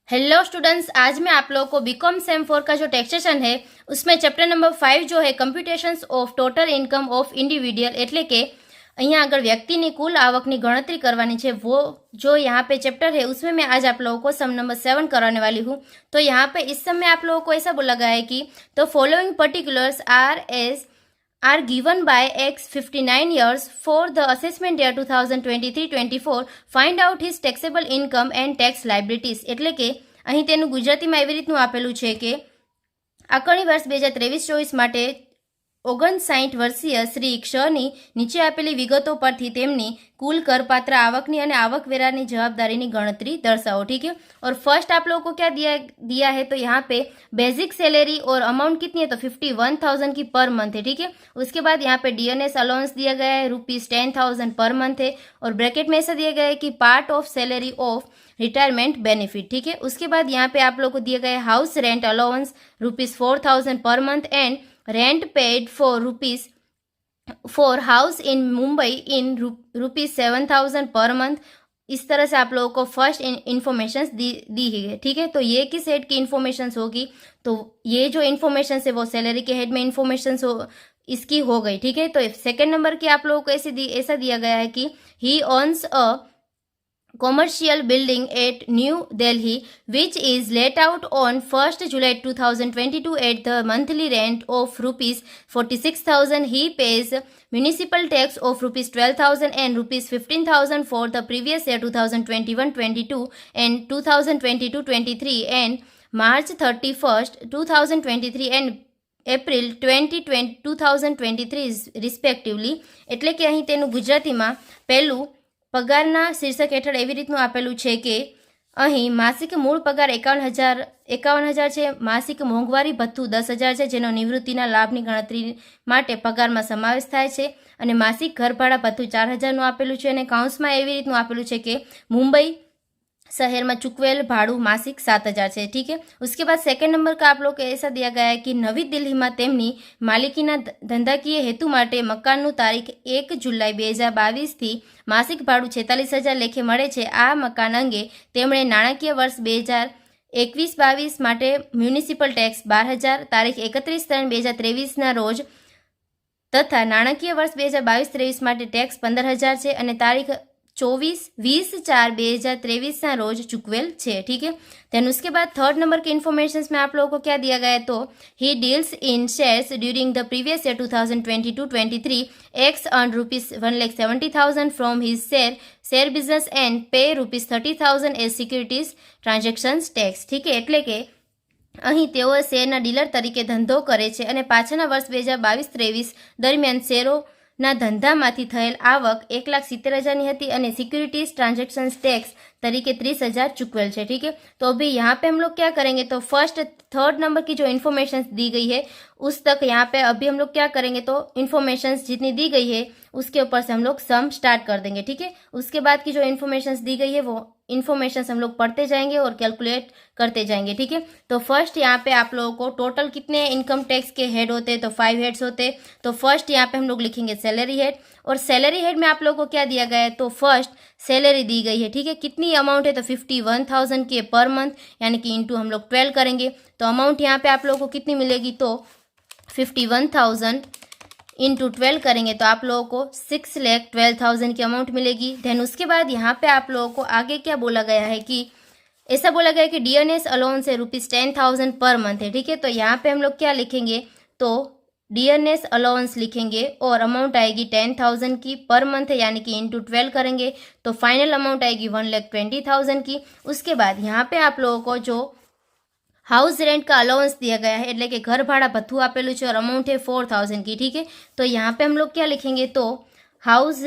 Hello students, आज मैं आप लोगों को बीकॉम सेम 4 का जो टेक्सेशन है उसमें चैप्टर नंबर 5 जो है computations of total income of individual એટલે કે અહીંયા આગળ વ્યક્તિની કુલ આવકની ગણતરી કરવાની છે वो जो यहाँ पे चैप्टर है उसमें मैं आज आप लोगों को सम नंबर 7 कराने वाली हूँ। तो यहाँ पे इस सम में आप लोगों को ऐसा बोला गया है कि तो following particulars are given by X 59 years for the assessment year 2023-24 find out his taxable income and tax liabilities એટલે કે અહીં તેનું ગુજરાતીમાં એવી રીતનું આપેલું છે કે આકારણી વર્ષ 2023-24 માટે 59 વર્ષીય શ્રી ક્ષની નીચે આપેલી વિગતો પરથી તેમની कुल करपात्र आवकनी અને आवकवेरानी जवाबदारी गणतरी दर्शाओ। ठीक है, और फर्स्ट आप लोगों को क्या दिया है तो यहाँ पे बेसिक सैलरी और अमाउंट कितनी है तो 51,000 की पर मंथ है। ठीक है, उसके बाद यहाँ पे डीएनएस अलाउंस दिया गया है ₹10,000 पर मंथ है और ब्रैकेट में ऐसा दिया गया है कि part of salary of retirement benefit. ठीक है, उसके बाद यहाँ पे आप लोग को दिया गया है house rent allowance ₹4,000 per month and rent paid for house in Mumbai in ₹7,000 per month. इस तरह से आप लोगों को फर्स्ट इन्फॉर्मेशन दी है। ठीक है, तो ये किस हेड की इन्फॉर्मेशन होगी तो ये जो इन्फॉर्मेशन है वो सैलरी के हेड में इन्फॉर्मेशन इसकी हो गई। ठीक है, तो सेकंड नंबर की आप लोगों को ऐसा दिया गया है कि ही ऑन्स अ commercial building at New Delhi which is let out on 1st July 2022 at the monthly rent of ₹46,000. He pays municipal tax of ₹12,000 and ₹15,000 for the previous year 2021-22 and 2022-23 and March 31st 2023 and April 2023 respectively। એટલે કે અહીં તેનું ગુજરાતીમાં પહેલું પગારના શીર્ષક હેઠળ એવી રીતનું આપેલું છે કે અહીં માસિક મૂળ પગાર 51,000 છે, માસિક મોંઘવારી ભથ્થું 10,000 છે જેનો નિવૃત્તિના લાભની ગણતરી માટે પગારમાં સમાવેશ થાય છે અને માસિક ઘરભાડા ભથ્થું 4,000નું આપેલું છે અને કાઉન્સમાં એવી રીતનું આપેલું છે કે મુંબઈ शहर में चुकवेल भाड़ू मासिक 7,000 है। ठीक है, उसके बाद सेकंड नंबर का आप लोग को ऐसा दिया गया है कि नवी दिल्ली में तेमनी मालिकीना धंधाकीय हेतु माटे मकानનું तारीख 1 जुलाई 2022 थी मासिक भाड़ू 46,000 लेखे मळे छे। आ मकान अंगे तेमणे नाણાકીય वर्ष 2021-22 माटे म्युनिसिपल टेक्स 12,000 तारीख 31/3/2023 ना रोज तथा नाણાકીય वर्ष 2022-23 माटे टेक्स 15,000 है और तारीख 24/4/2023 ना रोज चुकवेल है। ठीक है, देन उसके बाद थर्ड नंबर के इन्फॉर्मेशन में आप लोगों को क्या दिया गया है तो he deals in shares during the previous year 2022-23 x earn ₹1,70,000 from his share business and पे ₹30,000 एज सिक्योरिटीज ट्रांजेक्शन्स टैक्स। ठीक है, એટલે કે અહીં તેઓ શેરના ડીલર તરીકે ધંધો કરે છે અને પાછળના વર્ષ 2022-23 દરમિયાન શેરોના ધંધામાંથી થયેલ આવક 1,70,000 હતી અને સિक्योरिटीज ट्रांजेक्शन टैक्स तरीके 30,000 चुकवेल है। ठीक है, तो अभी यहाँ पे हम लोग क्या करेंगे तो फर्स्ट थर्ड नंबर की जो इन्फॉर्मेशन दी गई है उस तक यहाँ पे अभी हम लोग क्या करेंगे तो इन्फॉर्मेशन जितनी दी गई है उसके ऊपर से हम लोग सम स्टार्ट कर देंगे। ठीक है, उसके बाद की जो इन्फॉर्मेशन दी गई है वो इन्फॉर्मेशन हम लोग पढ़ते जाएंगे और कैलकुलेट करते जाएंगे। ठीक है, तो फर्स्ट यहाँ पे आप लोगों को टोटल कितने इनकम टैक्स के हेड होते हैं तो 5 हेड्स होते हैं। तो फर्स्ट यहाँ पे हम लोग लिखेंगे सैलरी हेड और सैलरी हेड में आप लोगों को क्या दिया गया है तो फर्स्ट सैलरी दी गई है। ठीक है, कितनी अमाउंट है तो 51,000 की पर मंथ यानी कि इंटू हम लोग 12 करेंगे तो अमाउंट यहाँ पे आप लोगों को कितनी मिलेगी तो 51,000 इंटू 12 करेंगे तो आप लोगों को 6,12,000 की अमाउंट मिलेगी। देन उसके बाद यहाँ पे आप लोगों को आगे क्या बोला गया है कि ऐसा बोला गया है कि डीएनएस अलाउंस है ₹10,000 पर मंथ है। ठीक है, तो यहाँ पे हम लोग क्या लिखेंगे तो डीएनएस अलाउंस लिखेंगे और अमाउंट आएगी 10,000 की पर मंथ यानी कि इंटू 12 करेंगे तो फाइनल अमाउंट आएगी 1,20,000 की। उसके बाद यहाँ पे आप लोगों को जो हाउस रेंट का अलाउंस दिया गया है એટલે કે घर भाड़ा भत्थू आपेलू है और अमाउंट है 4,000 की। ठीक है, तो यहाँ पे हम लोग क्या लिखेंगे तो हाउस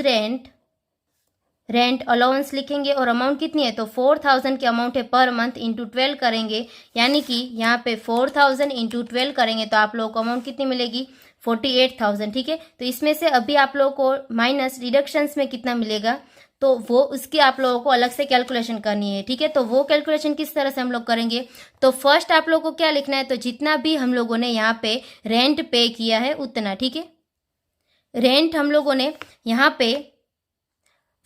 रेंट अलाउंस लिखेंगे और अमाउंट कितनी है तो 4,000 की अमाउंट है पर मंथ इंटू 12 करेंगे यानी कि यहाँ पे 4,000 इंटू 12 करेंगे तो आप लोगों को अमाउंट कितनी मिलेगी 48,000। ठीक है, तो इसमें से अभी आप लोगों को माइनस रिडक्शंस में कितना मिलेगा तो वो उसकी आप लोगों को अलग से कैलकुलेशन करनी है। ठीक है, तो वो कैलकुलेशन किस तरह से हम लोग करेंगे तो फर्स्ट आप लोगों को क्या लिखना है तो जितना भी हम लोगों ने यहाँ पे रेंट पे किया है उतना। ठीक है, रेंट हम लोगों ने यहाँ पे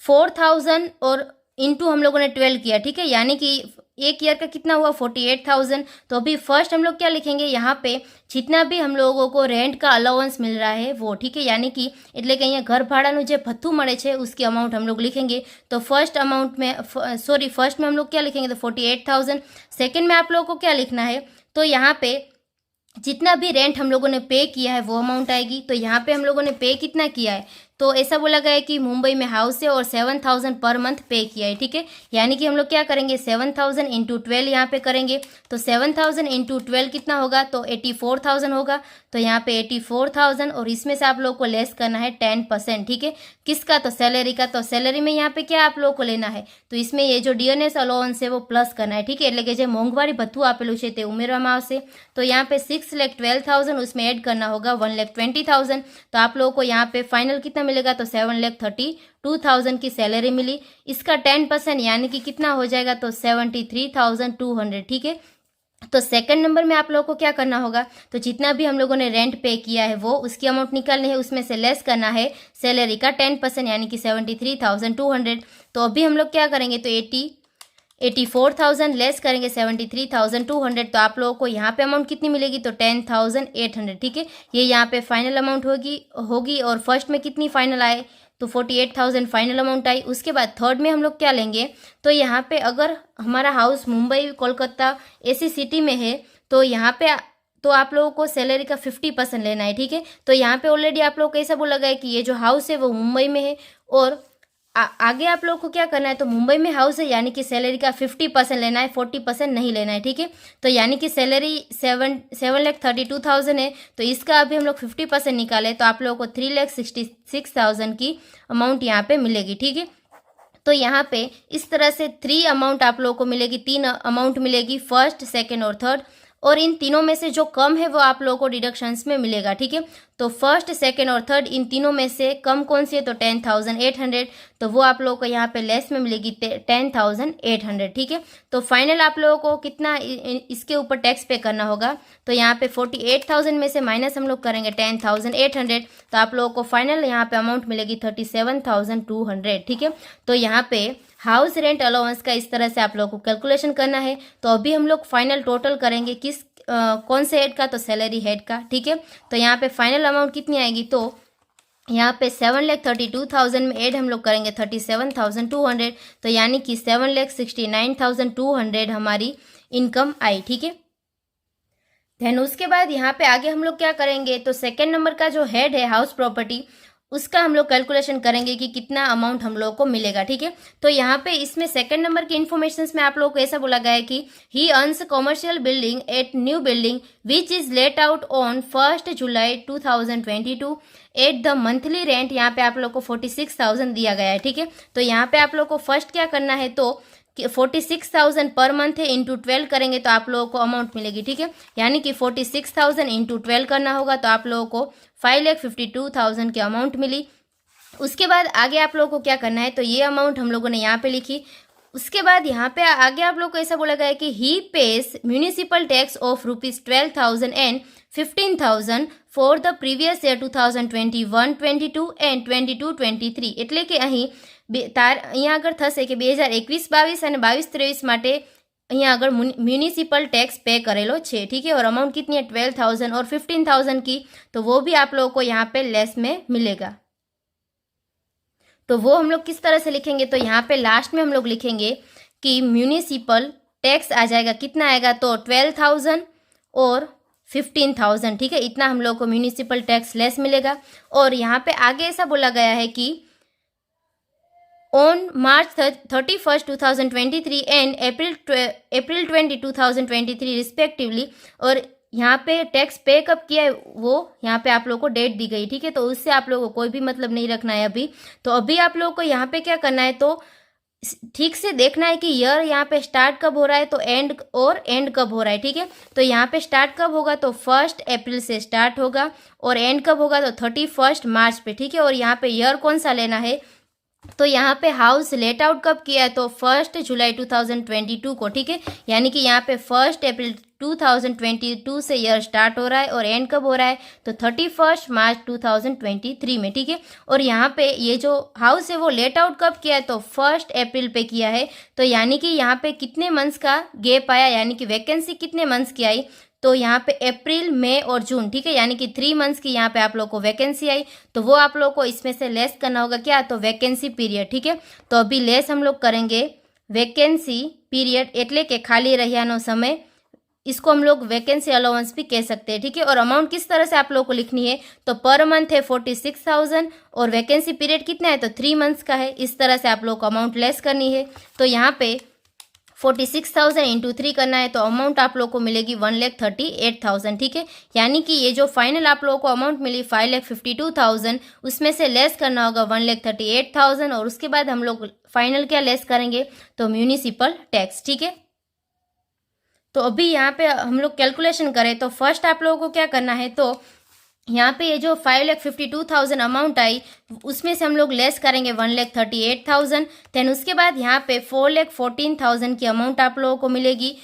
4,000 और इंटू हम लोगों ने 12 किया। ठीक है, यानी कि एक ईयर का कितना हुआ 48,000। तो अभी फर्स्ट हम लोग क्या लिखेंगे यहाँ पे, जितना भी हम लोगों को रेंट का अलाउंस मिल रहा है वो, ठीक है, यानी कि એટલે કે અહીંયા ઘર ભાડાનું જે ભથ્થું મળે છે उसकी अमाउंट हम लोग लिखेंगे। तो फर्स्ट अमाउंट में फर्स्ट में हम लोग क्या लिखेंगे, तो 48,000। सेकेंड में आप लोगों को क्या लिखना है, तो यहाँ पे जितना भी रेंट हम लोगों ने पे किया है वो अमाउंट आएगी। तो यहाँ पे हम लोगों ने पे कितना किया है, तो ऐसा बोला गया है कि मुंबई में हाउस है और 7,000 पर मंथ पे किया है, ठीक है। यानी कि हम लोग क्या करेंगे, 7,000 इंटू 12 यहाँ पे करेंगे। तो 7,000 इंटू 12 कितना होगा, तो 84,000 होगा। तो यहाँ पे 84,000 और इसमें से आप लोग को लेस करना है 10%, ठीक है। किसका, तो सैलरी का। तो सैलरी में यहाँ पे क्या आप लोगों को लेना है, तो इसमें ये जो डीएनएस अलाउंस है वो प्लस करना है, ठीक है। એટલે કે જે મોંઘવારી ભથ્થું આપેલું છે તે ઉમેરવામાં આવશે। तो यहाँ पे 6,12,000 उसमें ऐड करना होगा 1,20,000। तो आप लोगों को यहाँ पे फाइनल कितना मिलेगा, तो 7,32,000 की सैलरी मिली। इसका 10% यानी कि कितना हो जाएगा, तो 73,200, ठीक है। तो सेकंड नंबर में आप लोगों को क्या करना होगा, तो जितना भी हम लोगों ने रेंट पे किया है वो उसकी अमाउंट निकालनी है, उसमें से लेस करना है सैलरी का 10% यानी कि 73,200। तो अभी हम लोग क्या करेंगे, तो 84,000 लेस करेंगे 73,200। तो आप लोगों को यहाँ पे अमाउंट कितनी मिलेगी, तो 10,800, ठीक है। ये यहाँ पे फाइनल अमाउंट होगी और फर्स्ट में कितनी फाइनल आए, तो 48,000 फाइनल अमाउंट आई। उसके बाद थर्ड में हम लोग क्या लेंगे, तो यहाँ पे अगर हमारा हाउस मुंबई कोलकाता ऐसी सिटी में है तो यहाँ पे तो आप लोगों को सैलरी का 50% लेना है, ठीक है। तो यहाँ पे ऑलरेडी आप लोगों को ऐसा बोला गया है कि ये जो हाउस है वो मुंबई में है और आगे आप लोगों को क्या करना है, तो मुंबई में हाउस है यानी कि सैलरी का 50% लेना है, 40% नहीं लेना है, ठीक है। तो यानी कि सैलरी 7,32,000 है, तो इसका अभी हम लोग 50% निकाले तो आप लोगों को 3,66,000 की अमाउंट यहाँ पे मिलेगी, ठीक है। तो यहाँ पे इस तरह से 3 अमाउंट आप लोगों को मिलेगी, 3 अमाउंट मिलेगी, फर्स्ट, सेकेंड और थर्ड। और इन तीनों में से जो कम है वो आप लोगों को डिडक्शंस में मिलेगा, ठीक है। तो फर्स्ट, सेकेंड और थर्ड इन तीनों में से कम कौन सी है, तो 10,800। तो वो आप लोगों को यहाँ पे लेस में मिलेगी 10,800, ठीक है। तो फाइनल आप लोगों को कितना इसके ऊपर टैक्स पे करना होगा, तो यहाँ पे 48,000 में से माइनस हम लोग करेंगे 10,800। तो आप लोगों को फाइनल यहाँ पे अमाउंट मिलेगी 37,200, ठीक है। तो यहाँ पे हाउस रेंट अलाउंस का इस तरह से आप लोगों को कैलकुलेशन करना है। तो अभी हम लोग फाइनल टोटल करेंगे किस कौन से हेड का, तो सैलरी हेड का, ठीक है। तो यहाँ पे फाइनल अमाउंट कितनी आएगी, तो यहाँ पे 7,32,000 में ऐड हम लोग करेंगे 37,200। तो यानी कि 7,69,200 हमारी इनकम आई, ठीक है। देन उसके बाद यहाँ पे आगे हम लोग क्या करेंगे, तो सेकेंड नंबर का जो हेड है हाउस प्रॉपर्टी उसका हम लोग कैलकुलेशन करेंगे कि कितना अमाउंट हम लोगों को मिलेगा, ठीक है। तो यहाँ पे इसमें सेकंड नंबर की इन्फॉर्मेशन में आप लोगों को ऐसा बोला गया है कि ही earns commercial building at new building which is let out on 1 July 2022 at the monthly rent. यहाँ पे आप लोग को 46,000 दिया गया है, ठीक है। तो यहाँ पे आप लोग को फर्स्ट क्या करना है, तो 46,000 पर मंथ है, इंटू 12 करेंगे तो आप लोगों को अमाउंट मिलेगी, ठीक है। यानी कि 46,000 इंटू 12 करना होगा तो आप लोगों को 5,52,000 की अमाउंट मिली। उसके बाद आगे आप लोगों को क्या करना है, तो ये अमाउंट हम लोगों ने यहाँ पे लिखी। उसके बाद यहाँ पे आगे आप लोग को ऐसा बोला गया है कि he pays municipal tax of ₹12,000 and 15,000 for the previous year 2021-22 and 22-23 એટલે કે અહીં અહીંયા આગળ થશે કે 2021-22 અને 22-23 માટે અહીંયા આગળ म्यूनिसिपल टैक्स पे करेलो छे, ठीक है। और अमाउंट कितनी है 12,000 और 15,000 की, तो वो भी आप लोगों को यहाँ पे लेस में मिलेगा। तो वो हम लोग किस तरह से लिखेंगे, तो यहाँ पे लास्ट में हम लोग लिखेंगे कि म्यूनिसिपल टैक्स आ जाएगा, कितना आएगा, तो 12,000 और 15,000, ठीक है। इतना हम लोग को म्यूनिसिपल टैक्स लेस मिलेगा। और यहाँ पे आगे ऐसा बोला गया है कि on March 31, 2023 and April 20, 2023 respectively, और यहाँ पे टैक्स पे कब किया है वो यहाँ पे आप लोगों को डेट दी गई, ठीक है। तो उससे आप लोगों को कोई भी मतलब नहीं रखना है अभी। तो अभी आप लोगों को यहाँ पे क्या करना है, तो ठीक से देखना है कि ईयर यहाँ पे स्टार्ट कब हो रहा है, तो एंड कब हो रहा है, ठीक है। तो यहाँ पे स्टार्ट कब होगा, तो 1 अप्रैल से स्टार्ट होगा और एंड कब होगा, तो 31 मार्च पे, ठीक है। और यहाँ पे ईयर कौन सा लेना है, तो यहाँ पे हाउस लेट आउट कब किया है, तो 1 जुलाई 2022 को, ठीक है। यानी कि यहाँ पे 1 अप्रैल 2022 से ईयर स्टार्ट हो रहा है और एंड कब हो रहा है, तो 31 मार्च 2023 में, ठीक है। और यहाँ पे ये जो हाउस है वो लेट आउट कब किया है, तो 1 अप्रैल पे किया है। तो यानी कि यहाँ पे कितने मंथ्स का गैप आया, यानी कि वैकेंसी कितने मंथ्स की आई, तो यहाँ पे अप्रैल, मई और जून, ठीक है, यानी कि 3 मंथ्स की यहाँ पे आप लोग को वैकेंसी आई। तो वो आप लोग को इसमें से लेस करना होगा क्या, तो वैकेंसी पीरियड, ठीक है। तो अभी लेस हम लोग करेंगे वैकेंसी पीरियड, एटले के खाली रह्यानो समय, इसको हम लोग वैकेंसी अलाउंस भी कह सकते हैं, ठीक है। और अमाउंट किस तरह से आप लोग को लिखनी है, तो पर मंथ है 46,000 और वैकेंसी पीरियड कितना है, तो 3 मंथ्स का है। इस तरह से आप लोग को अमाउंट लेस करनी है। तो यहाँ पे 46,000 इंटू 3 करना है, तो अमाउंट आप लोग को मिलेगी 1,38,000, ठीक है। यानी कि ये जो फाइनल आप लोगों को अमाउंट मिली 5,52,000, उसमें से लेस करना होगा 1,38,000 और उसके बाद हम लोग फाइनल क्या लेस करेंगे, तो म्यूनिसिपल टैक्स, ठीक है। तो अभी यहाँ पे हम लोग कैलकुलेशन करें तो फर्स्ट आप लोगों को क्या करना है, तो यहाँ पे ये जो 5,52,000 अमाउंट आई उसमें से हम लोग लेस करेंगे 1,38,000। देन उसके बाद यहाँ पे 4,14,000 की अमाउंट आप लोगों को मिलेगी।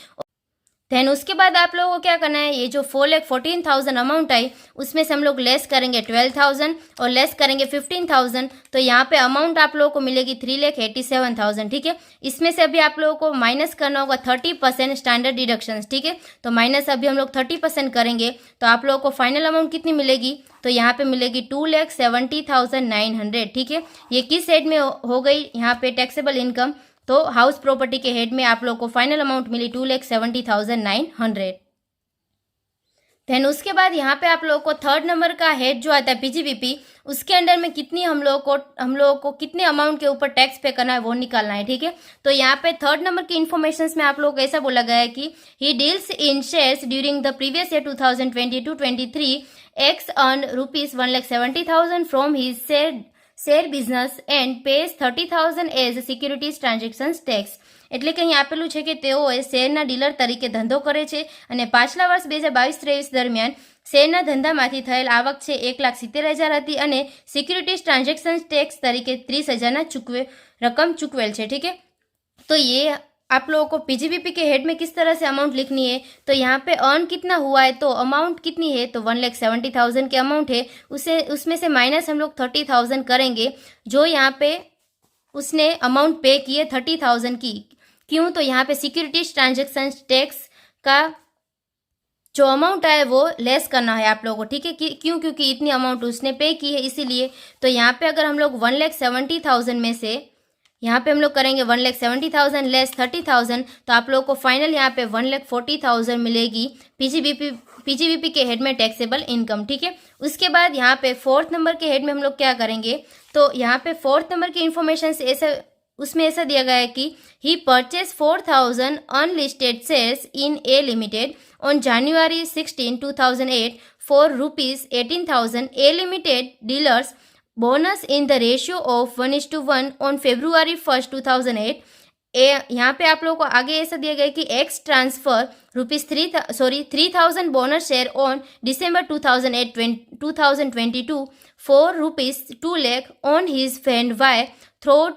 देन उसके बाद आप लोगों को क्या करना है, ये जो 4,14,000 अमाउंट आई उसमें से हम लोग लेस करेंगे 12,000 और लेस करेंगे 15,000। तो यहाँ पे अमाउंट आप लोगों को मिलेगी 3,87,000, ठीक है। इसमें से अभी आप लोगों को माइनस करना होगा 30% स्टैंडर्ड डिडक्शंस, ठीक है। तो माइनस अभी हम लोग 30% करेंगे तो आप लोगों को फाइनल अमाउंट कितनी मिलेगी, तो यहाँ पे मिलेगी 2,70,900, ठीक है। ये किस हेड में हो गई यहाँ पे टैक्सेबल इनकम, तो हाउस प्रॉपर्टी के हेड में आप लोग को फाइनल अमाउंट मिली 2,70,900। देन उसके बाद यहाँ पे आप लोगों को थर्ड नंबर का हेड जो आता है पीजीबीपी, उसके अंडर में कितनी हम लोगों को कितने अमाउंट के ऊपर टैक्स पे करना है वो निकालना है, ठीक है। तो यहाँ पे थर्ड नंबर की इन्फॉर्मेशन में आप लोगों को ऐसा बोला गया है कि he deals in shares during the previous year 2022-23 x earn ₹1,70,000 from his share business and pays 30,000 as securities transactions tax. એટલે કે અહીં આપેલું છે કે તેઓએ શેરના ડીલર તરીકે ધંધો કરે છે અને પાછલા વર્ષ 2022-23 દરમિયાન શેરના ધંધામાંથી થયેલ આવક છે 1,70,000 હતી અને સિક્યુરિટીઝ ટ્રાન્ઝેક્શન્સ ટેક્સ તરીકે 30,000 રકમ ચૂકવેલ છે, ठीक है। तो ये आप लोगों को पीजीबीपी के हेड में किस तरह से अमाउंट लिखनी है, तो यहाँ पे अर्न कितना हुआ है, तो अमाउंट कितनी है, तो 1,70,000 की अमाउंट है, उसमें से माइनस हम लोग 30,000 करेंगे जो यहाँ पे उसने अमाउंट पे की है 30,000 की। क्यों, तो यहाँ पे सिक्योरिटीज ट्रांजेक्शन टैक्स का जो अमाउंट है वो लेस करना है आप लोगों को, ठीक है। क्यों, क्योंकि इतनी अमाउंट उसने पे की है इसीलिए। तो यहाँ पे अगर हम लोग 1,70,000 में से यहाँ पे हम लोग करेंगे 1,70,000 लेस 30,000, तो आप लोगों को फाइनल यहाँ पे 1,40,000 मिलेगी पीजीबीपी के हेड में टैक्सेबल इनकम, ठीक है। उसके बाद यहाँ पे फोर्थ नंबर के हेड में हम लोग क्या करेंगे, तो यहाँ पे फोर्थ नंबर की इन्फॉर्मेशन उसमें ऐसा दिया गया है कि he purchase 4,000 unlisted shares in a limited on January 16, 2008 for ₹18,000. A limited dealers bonus in the ratio of 1:1 on February 1st, 2008. यहाँ पे आप लोगों को आगे ऐसा दिया गया कि x transfer ₹3,000 bonus share on December 2022 for ₹2 lakh on his friend Y through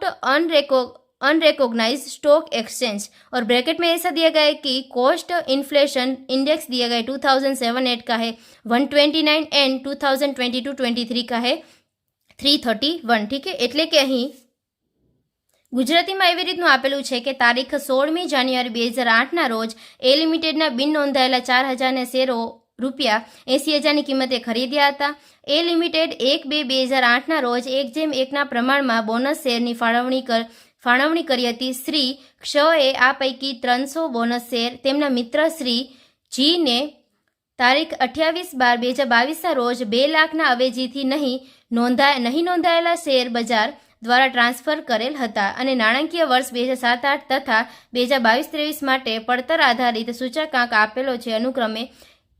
unrecognised stock exchange. और ब्रैकेट में ऐसा दिया गया है कि कॉस्ट इन्फ्लेशन इंडेक्स दिया गया है 2007-8 का है 129 एंड 2022-23 का है 331, ठीक है। એટલે કે અહીં ગુજરાતીમાં એવી રીતનું આપેલું છે કે તારીખ 16મી જાન્યુઆરી 2008ના રોજ એ લિમિટેડના બિન નોંધાયેલા 4,000 શેરો ₹80,000ની કિંમતે ખરીદ્યા હતા। એ લિમિટેડ 1/2/2008ના રોજ 1:1ના પ્રમાણમાં બોનસ શેરની ફાળવણી કરી હતી। શ્રી ક્ષએ આ પૈકી 300 બોનસ શેર તેમના મિત્ર શ્રી જીને તારીખ 28/12/2022ના રોજ 2 લાખના અવેજીથી નહીં નોંધાયેલા શેર બજાર દ્વારા ટ્રાન્સફર કરેલ હતા અને નાણાકીય વર્ષ 2007-8 તથા 2022-23 માટે પડતર આધારિત સૂચકાંક આપેલો છે अनुक्रमे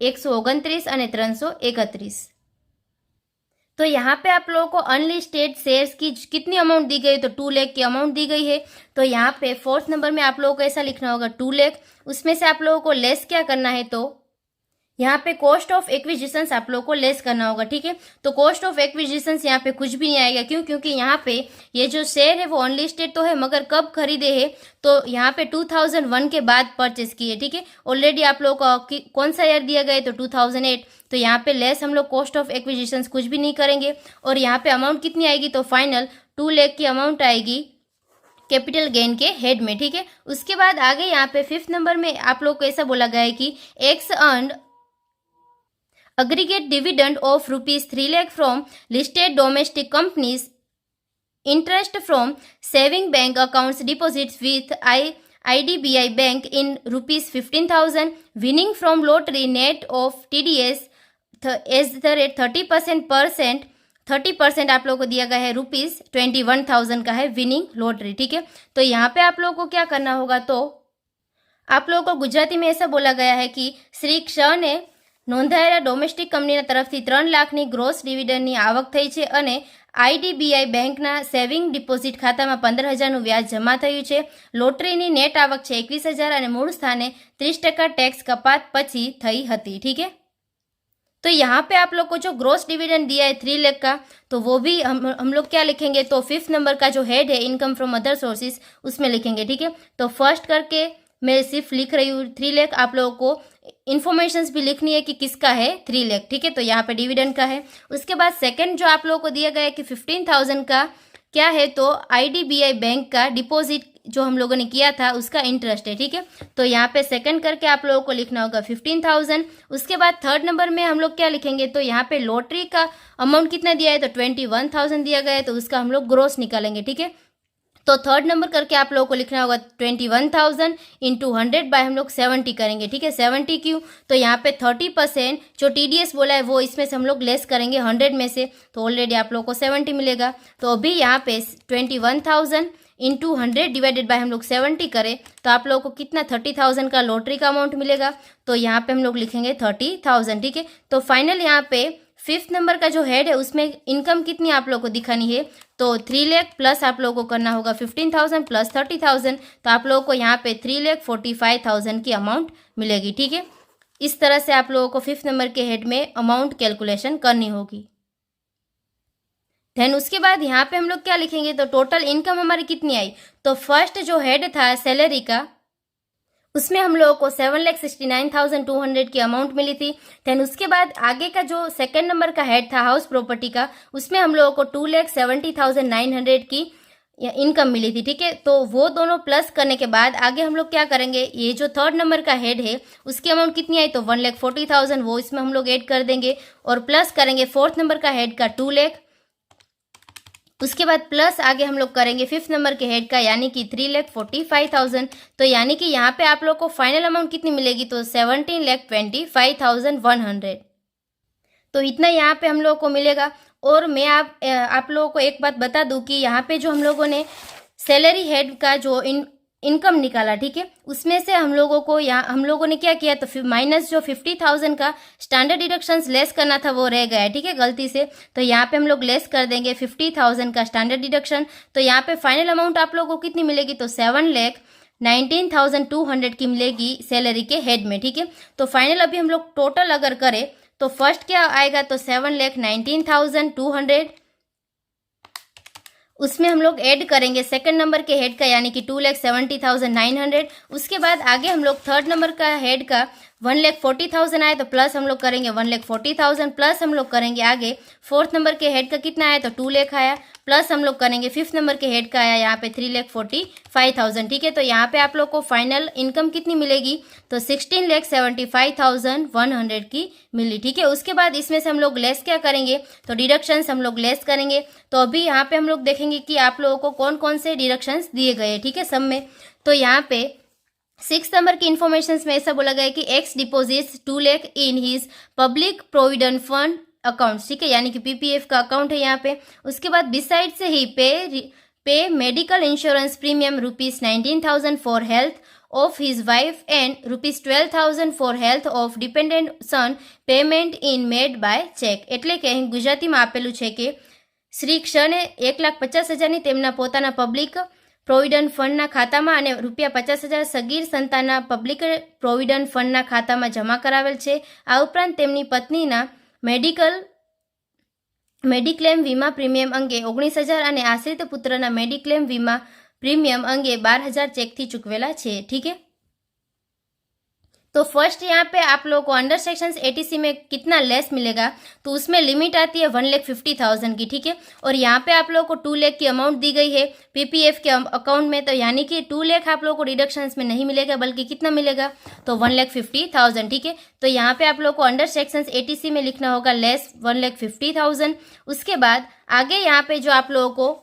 129 અને 331। तो यहाँ पे आप लोगों को अनलिस्टेड शेयर्स की कितनी अमाउंट दी गई, तो 2 लाख की अमाउंट दी गई है। तो यहाँ पे फोर्थ नंबर में आप लोगों को ऐसा लिखना होगा 2 लाख, उसमें से आप लोगों को लेस क्या करना है, तो यहाँ पे कॉस्ट ऑफ एक्विजिशंस आप लोग को लेस करना होगा, ठीक है। तो कॉस्ट ऑफ एक्विजिशंस यहाँ पे कुछ भी नहीं आएगा, क्यों? क्योंकि यहाँ पे ये जो शेयर है वो अनलिस्टेड तो है, मगर कब खरीदे हैं तो यहाँ पे 2001 के बाद परचेस किए, ठीक है। ऑलरेडी आप लोग को कौन सा ईयर दिया गया है तो 2008, तो यहाँ पे लेस हम लोग कॉस्ट ऑफ एक्विजिशंस कुछ भी नहीं करेंगे। और यहाँ पे अमाउंट कितनी आएगी तो फाइनल 2 लाख की अमाउंट आएगी कैपिटल गेन के हेड में, ठीक है। उसके बाद आगे यहाँ पे 5th नंबर में आप लोग को ऐसा बोला गया है कि x earned aggregate dividend of rupees 3 lakh from listed domestic companies, interest from saving bank accounts deposits with IDBI Bank in rupees 15,000, winning from lottery net of TDS as the rate 30% आप लोगों को दिया गया है rupees 21,000 का है winning lottery, ठीक है। तो यहाँ पे आप लोगों को क्या करना होगा, तो आप लोगों को गुजराती में ऐसा बोला गया है कि श्री क्षण ने નોંધાયેલા ડોમેસ્ટિક કંપનીના તરફથી 3 લાખની ગ્રોસ ડિવિડન્ડની આવક થઈ છે અને આઈડીબીઆઈ બેંકના સેવિંગ ડિપોઝિટ ખાતામાં 15,000નું વ્યાજ જમા થયું છે। લોટરીની નેટ આવક છે 21,000 અને મૂળ સ્થાને 30% ટેક્સ કપાત પછી થઈ હતી, ठीक है। तो यहाँ पे आप लोग को जो ग्रोस डिविडेंड दिया है 3 लाख का, तो वो भी हम लोग क्या लिखेंगे तो 5th नंबर का जो हेड है इनकम फ्रॉम अदर सोर्सेज उसमें लिखेंगे, ठीक है। तो फर्स्ट करके मैं सिर्फ लिख रही हूँ 3 लाख, आप लोगों को इन्फॉर्मेशंस भी लिखनी है कि किसका है 3 लाख, ठीक है। तो यहाँ पे डिविडेंड का है। उसके बाद सेकंड जो आप लोगों को दिया गया है कि 15,000 का क्या है तो आईडीबीआई बैंक का डिपॉजिट जो हम लोगों ने किया था उसका इंटरेस्ट है, ठीक है। तो यहाँ पे सेकंड करके आप लोगों को लिखना होगा 15,000। उसके बाद 3rd नंबर में हम लोग क्या लिखेंगे तो यहाँ पे लॉटरी का अमाउंट कितना दिया है तो 21,000 दिया गया है, तो उसका हम लोग ग्रोस निकालेंगे, ठीक है। तो 3rd नंबर करके आप लोगों को लिखना होगा 21,000 इंटू 100 बाय हम लोग 70 करेंगे, ठीक है। 70 क्यों तो यहाँ पे 30% जो TDS बोला है वो इसमें से हम लोग लेस करेंगे 100 में से, तो ऑलरेडी आप लोगों को 70 मिलेगा। तो अभी यहाँ पे 21,000 इंटू 100 डिवाइडेड बाय हम लोग 70 करें तो आप लोगों को कितना 30,000 का लॉटरी का अमाउंट मिलेगा, तो यहाँ पे हम लोग लिखेंगे 30,000, ठीक है। तो फाइनल यहाँ पे 5th नंबर का जो हेड है उसमें इनकम कितनी आप लोगों को दिखानी है तो 3 लाख प्लस आप लोगों को करना होगा 15,000 प्लस 30,000, तो आप लोगों को यहाँ पे 3,45,000 की अमाउंट मिलेगी, ठीक है। इस तरह से आप लोगों को 5th नंबर के हेड में अमाउंट कैलकुलेशन करनी होगी। देन उसके बाद यहाँ पे हम लोग क्या लिखेंगे तो टोटल इनकम हमारी कितनी आई, तो फर्स्ट जो हेड था सैलरी का उसमें हम लोगों को 7,69,200 की अमाउंट मिली थी। देन उसके बाद आगे का जो सेकंड नंबर का हेड था हाउस प्रॉपर्टी का उसमें हम लोगों को 2,70,900 की इनकम मिली थी, ठीक है। तो वो दोनों प्लस करने के बाद आगे हम लोग क्या करेंगे, ये जो 3rd नंबर का हेड है उसकी अमाउंट कितनी आई तो 1,40,000 वो इसमें हम लोग ऐड कर देंगे और प्लस करेंगे 4th नंबर का हेड का 2 लाख। उसके बाद प्लस आगे हम लोग करेंगे 5th नंबर के हेड का यानी कि 3,45,000, तो यानी कि यहाँ पे आप लोग को फाइनल अमाउंट कितनी मिलेगी तो 17,25,100। तो इतना यहाँ पे हम लोगों को मिलेगा। और मैं आप लोगों को एक बात बता दूं कि यहाँ पे जो हम लोगों ने सैलरी हेड का जो इनकम निकाला, ठीक है, उसमें से हम लोगों ने क्या किया तो माइनस जो 50,000 का स्टैंडर्ड डिडक्शंस लेस करना था वो रह गया है, ठीक है, गलती से। तो यहाँ पे हम लोग लेस कर देंगे 50,000 का स्टैंडर्ड डिडक्शन। तो यहाँ पे फाइनल अमाउंट आप लोगों को कितनी मिलेगी तो 7,19,200 की मिलेगी सैलरी के हेड में, ठीक है। तो फाइनल अभी हम लोग टोटल अगर करें तो फर्स्ट क्या आएगा तो 7,19,200, उसमें हम लोग ऐड करेंगे सेकंड नंबर के हेड का यानी कि 2,70,900। उसके बाद आगे हम लोग 3rd नंबर का हेड का 1,40,000 आए तो प्लस हम लोग करेंगे 1,40,000 प्लस हम लोग करेंगे आगे 4th नंबर के हेड का कितना आया तो 2 लाख आया, प्लस हम लोग करेंगे 5th नंबर के हेड का आया यहाँ पे 3,45,000, ठीक है। तो यहाँ पे आप लोग को फाइनल इनकम कितनी मिलेगी तो 16,75,100 की मिली, ठीक है। उसके बाद इसमें से हम लोग लेस क्या करेंगे तो डिडक्शंस हम लोग लेस करेंगे। तो अभी यहाँ पे हम लोग देखेंगे कि आप लोगों को कौन कौन से डिडक्शंस दिए गए, ठीक है, सब में। तो यहाँ पे 6th नंबर की इन्फॉर्मेशन में ऐसा बोला गया कि x deposits 2 lakh in his public provident fund account, ठीक है, यानी कि PPF का अकाउंट है यहाँ पे। उसके बाद बिसाइड से he pay medical insurance premium ₹19,000 for health of his wife and ₹12,000 for health of dependent son payment in made by cheque. એટલે કે અહીં ગુજરાતીમાં આપેલું છે કે શ્રી ક્ષણે 1,50,000ની તેમના પોતાના પબ્લિક પ્રોવિડન્ટ ફંડના ખાતામાં અને ₹50,000 સગીર સંતાનના પબ્લિક પ્રોવિડન્ટ ફંડના ખાતામાં જમા કરાવેલ છે. આ ઉપરાંત તેમની પત્નીના મેડિક્લેમ વીમા પ્રીમિયમ અંગે 19,000 અને આશ્રિત પુત્રના મેડિક્લેમ વીमा प्रीमियम अंगे 12,000 चेक थी चुकवेला छे. ठीक है, तो फर्स्ट यहाँ पे आप लोगों को अंडर सेक्शन 80C में कितना लेस मिलेगा, तो उसमें लिमिट आती है 1,50,000 की. ठीक है, और यहाँ पे आप लोगों को 2 लाख की अमाउंट दी गई है पीपीएफ के अकाउंट में, तो यानी कि 2 लाख आप लोगों को डिडक्शंस में नहीं मिलेगा, बल्कि कितना मिलेगा, तो 1,50,000. ठीक है, तो यहाँ पे आप लोगों को अंडर सेक्शन 80C में लिखना होगा लेस 1,50,000. उसके बाद आगे यहाँ पे जो आप लोगों को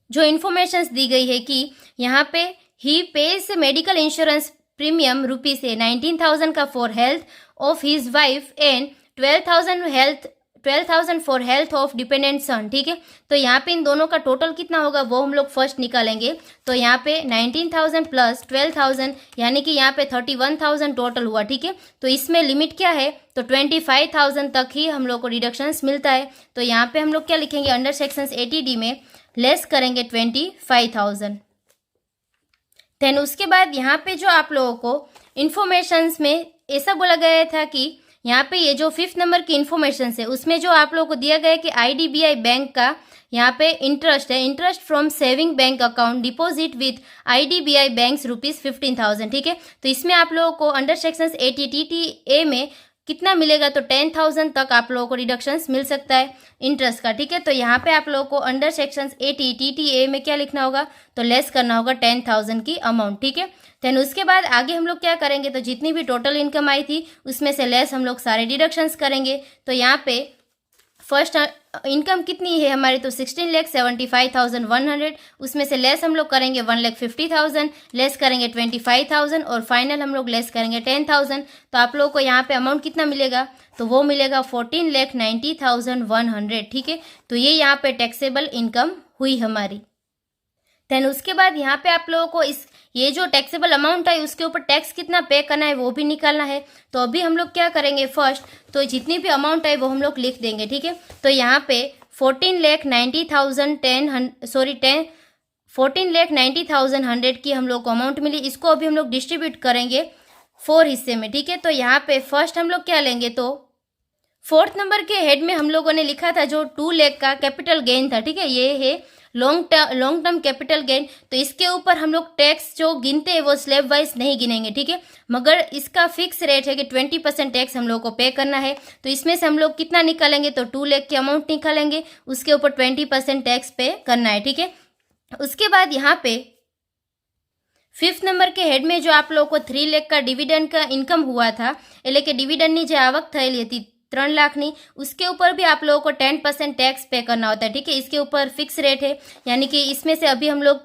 जो इन्फॉर्मेशन दी गई है कि यहाँ पे he pays medical insurance premium ₹19,000 का for health of his wife and 12,000 for health of dependent son. ठीक है, तो यहाँ पे इन दोनों का टोटल कितना होगा वो हम लोग फर्स्ट निकालेंगे. तो यहाँ पे 19,000 प्लस 12,000 यानी कि यहाँ पे 31,000 टोटल हुआ. ठीक है, तो इसमें लिमिट क्या है, तो 25,000 तक ही हम लोग को डिडक्शंस मिलता है. तो यहाँ पे हम लोग क्या लिखेंगे, अंडर सेक्शन 80D में लेस करेंगे 25,000. देन उसके बाद यहाँ पे जो आप लोगों को इन्फॉर्मेशंस में ऐसा बोला गया था कि यहाँ पे ये जो 5th नंबर की इन्फॉर्मेशन है उसमें जो आप लोगों को दिया गया है कि IDBI बैंक का यहाँ पे इंटरेस्ट है, interest from saving bank account deposit with IDBI banks ₹15,000. ठीक है, तो इसमें आप लोगों को अंडर सेक्शन 80 TTA में कितना मिलेगा, तो 10,000 तक आप लोगों को डिडक्शंस मिल सकता है इंटरेस्ट का. ठीक है, तो यहाँ पे आप लोगों को अंडर सेक्शन 80 TTA में क्या लिखना होगा, तो लेस करना होगा 10,000 की अमाउंट. ठीक है, देन उसके बाद आगे हम लोग क्या करेंगे, तो जितनी भी टोटल इनकम आई थी उसमें से लेस हम लोग सारे डिडक्शंस करेंगे. तो यहाँ पे फर्स्ट इनकम कितनी है हमारी, तो 16,75,100, उसमें से लेस हम लोग करेंगे 1,50,000, लेस करेंगे 25,000 और फाइनल हम लोग लेस करेंगे 10,000. तो आप लोगों को यहाँ पे अमाउंट कितना मिलेगा, तो वो मिलेगा 14,90,100. ठीक है, तो ये यहाँ पे टैक्सेबल इनकम हुई हमारी. देन उसके बाद यहाँ पे आप लोगों को ये जो टैक्सेबल अमाउंट है उसके ऊपर टैक्स कितना पे करना है वो भी निकालना है. तो अभी हम लोग क्या करेंगे, फर्स्ट तो जितनी भी अमाउंट है वो हम लोग लिख देंगे. ठीक है, तो यहाँ पे 14,90,100 की हम लोग को अमाउंट मिली. इसको अभी हम लोग डिस्ट्रीब्यूट करेंगे 4 हिस्से में. ठीक है, तो यहाँ पे फर्स्ट हम लोग क्या लेंगे, तो 4th नंबर के हेड में हम लोगों ने लिखा था जो 2 लाख का कैपिटल गेन था. ठीक है, ये है लॉन्ग टर्म कैपिटल गेन. तो इसके ऊपर हम लोग टैक्स जो गिनते हैं वो स्लैब वाइज नहीं गिनेंगे. ठीक है, मगर इसका फिक्स रेट है कि 20% टैक्स हम लोग को पे करना है. तो इसमें से हम लोग कितना निकालेंगे, तो 2 लाख की अमाउंट निकालेंगे, उसके ऊपर 20% टैक्स पे करना है. ठीक है, उसके बाद यहाँ पे 5th नंबर के हेड में जो आप लोगों को 3 लाख का डिविडेंड का इनकम हुआ था, એટલે કે ડિવિડન્ડની જે આવક થયેલી હતી 3 लाखની, उसके ऊपर भी आप लोगों को 10% टैक्स पे करना होता है. ठीक है, इसके ऊपर फिक्स रेट है, यानी कि इसमें से अभी हम लोग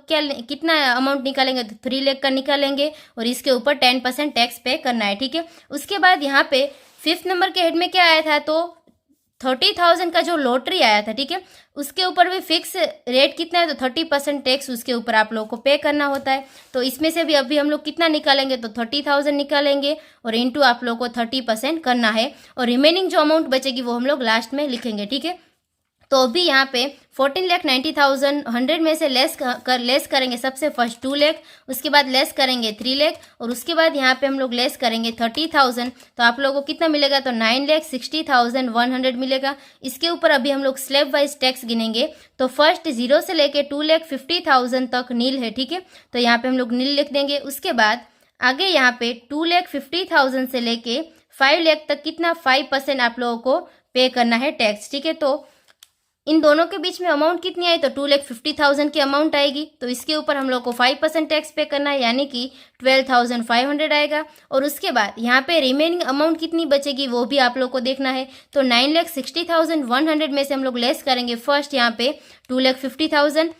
कितना अमाउंट निकालेंगे, तो 3 लाख का निकालेंगे और इसके ऊपर 10% टैक्स पे करना है. ठीक है, उसके बाद यहाँ पे 5th नंबर के हेड में क्या आया था, तो 30,000 का जो लॉटरी आया था. ठीक है, उसके ऊपर भी फिक्स रेट कितना है, तो 30% टैक्स उसके ऊपर आप लोगों को पे करना होता है. तो इसमें से भी अभी हम लोग कितना निकालेंगे, तो 30,000 निकालेंगे और इंटू आप लोगों को 30% करना है और रिमेनिंग जो अमाउंट बचेगी वो हम लोग लास्ट में लिखेंगे. ठीक है, तो अभी यहाँ पे 14,90,100 में से लेस करेंगे सबसे फर्स्ट 2 लाख, उसके बाद लेस करेंगे 3 लाख और उसके बाद यहाँ पे हम लोग लेस करेंगे 30,000. तो आप लोगों को कितना मिलेगा, तो 9,60,100 मिलेगा. इसके ऊपर अभी हम लोग स्लैब वाइज टैक्स गिनेंगे. तो फर्स्ट 0 से लेके 2,50,000 तक नील है. ठीक है, तो यहाँ पे हम लोग नील लिख देंगे. उसके बाद आगे यहाँ पे 2,50,000 से लेके 5 लाख तक कितना 5% आप लोगों को पे करना है टैक्स. ठीक है, तो इन दोनों के बीच में अमाउंट कितनी आई, तो 2,50,000 की अमाउंट आएगी. तो इसके ऊपर हम लोग को 5% टैक्स पे करना है, यानी कि 12,500 आएगा. और उसके बाद यहाँ पे रिमेनिंग अमाउंट कितनी बचेगी वो भी आप लोग को देखना है. तो 9,60,100 में से हम लोग लेस करेंगे फर्स्ट यहाँ पे 2,50,000,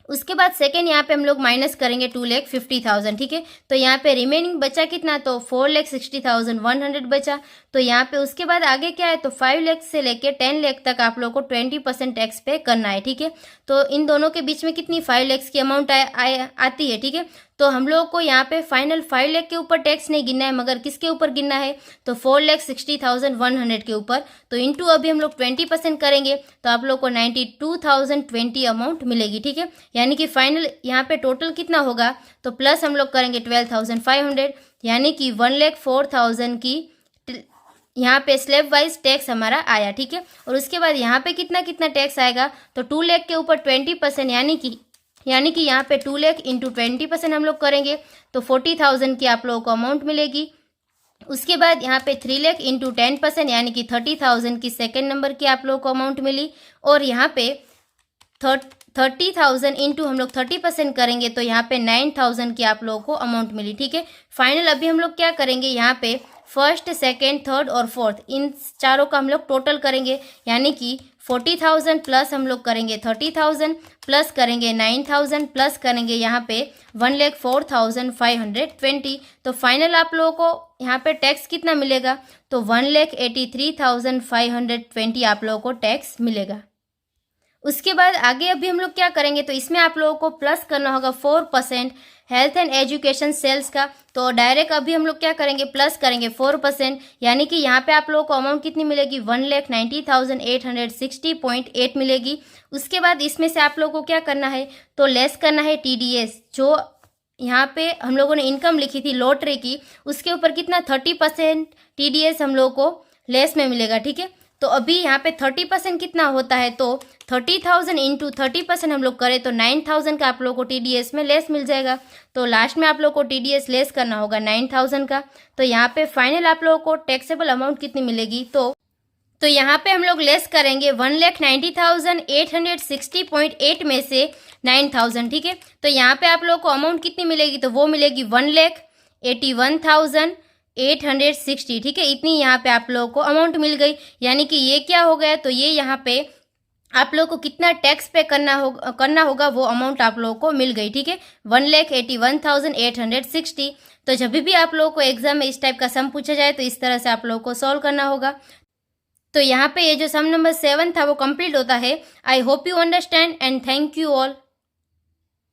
उसके बाद सेकेंड यहाँ पे हम लोग माइनस करेंगे 2,50,000. ठीक है, तो यहाँ पे रिमेनिंग बचा कितना, तो 4,60,100 बचा. तो यहाँ पे उसके बाद आगे क्या है, तो 5 लाख से लेके 10 लाख तक आप लोग को 20% टैक्स पे करना है. ठीक है, तो इन दोनों के बीच में कितनी 5 लाख की अमाउंट आती है. ठीक है, तो हम लोग को यहाँ पे फाइनल 5 लाख के ऊपर टैक्स नहीं गिनना है, मगर किसके ऊपर गिनना है, तो 4,60,100 के ऊपर। तो इंटू अभी हम लोग 20% करेंगे तो आप लोग को 92,020 अमाउंट मिलेगी, ठीक है। यानी कि फाइनल यहाँ पे टोटल कितना होगा, तो प्लस हम लोग करेंगे 12,500, यानी कि 1,04,000 की यहाँ पे स्लैब वाइज टैक्स हमारा आया, ठीक है। और उसके बाद यहाँ पे कितना कितना टैक्स आएगा, तो 2 लाख के ऊपर 20%, यानी कि यहाँ पे 2 लाख इंटू 20% हम लोग करेंगे तो 40,000 की आप लोगों को अमाउंट मिलेगी। उसके बाद यहाँ पे 3 लाख इंटू 10%, यानी कि 30,000 की सेकेंड नंबर की आप लोगों को अमाउंट मिली। और यहाँ पे 30,000 इंटू हम लोग 30% करेंगे तो यहाँ पे 9,000 की आप लोगों को अमाउंट मिली, ठीक है। फाइनल अभी हम लोग क्या करेंगे, यहाँ पे फर्स्ट, सेकेंड, थर्ड और फोर्थ इन चारों का हम लोग टोटल करेंगे, यानी कि 40,000 प्लस हम लोग करेंगे 30,000 प्लस करेंगे 9,000 प्लस करेंगे यहाँ पे 1,04,520। तो फाइनल आप लोगों को यहाँ पे टैक्स कितना मिलेगा, तो 1,83,520 आप लोगों को टैक्स मिलेगा। उसके बाद आगे अभी हम लोग क्या करेंगे, तो इसमें आप लोगों को प्लस करना होगा 4% हेल्थ एंड एजुकेशन सेल्स का। तो डायरेक्ट अभी हम लोग क्या करेंगे, प्लस करेंगे 4%, यानी कि यहाँ पे आप लोगों को अमाउंट कितनी मिलेगी, 1,90,860.8 मिलेगी। उसके बाद इसमें से आप लोगों को क्या करना है, तो लेस करना है TDS, जो यहाँ पे हम लोगों ने इनकम लिखी थी लॉटरी की, उसके ऊपर कितना 30% TDS हम लोगों को लेस में मिलेगा, ठीक है। तो अभी यहाँ पे 30% कितना होता है, तो 30,000 इंटू 30% हम लोग करें तो 9,000 का आप लोगों को TDS में लेस मिल जाएगा। तो लास्ट में आप लोगों को TDS लेस करना होगा 9,000 का। तो यहाँ पे फाइनल आप लोगों को टैक्सेबल अमाउंट कितनी मिलेगी, तो यहाँ पे हम लोग लेस करेंगे 1,90,860.8 में से 9,000, ठीक है। तो यहाँ पे आप लोगों को अमाउंट कितनी मिलेगी, तो वो मिलेगी 1,81,860, ठीक है। इतनी यहाँ पे आप लोगों को अमाउंट मिल गई। यानी कि ये क्या हो गया, तो ये यहाँ पे आप लोगों को कितना टैक्स पे करना होगा वो अमाउंट आप लोगों को मिल गई, ठीक है, 1,81,860। तो जब भी आप लोगों को एग्जाम में इस टाइप का सम पूछा जाए तो इस तरह से आप लोगों को सॉल्व करना होगा। तो यहाँ पे ये जो सम नंबर 7 था वो कंप्लीट होता है। I hope you understand and thank you all.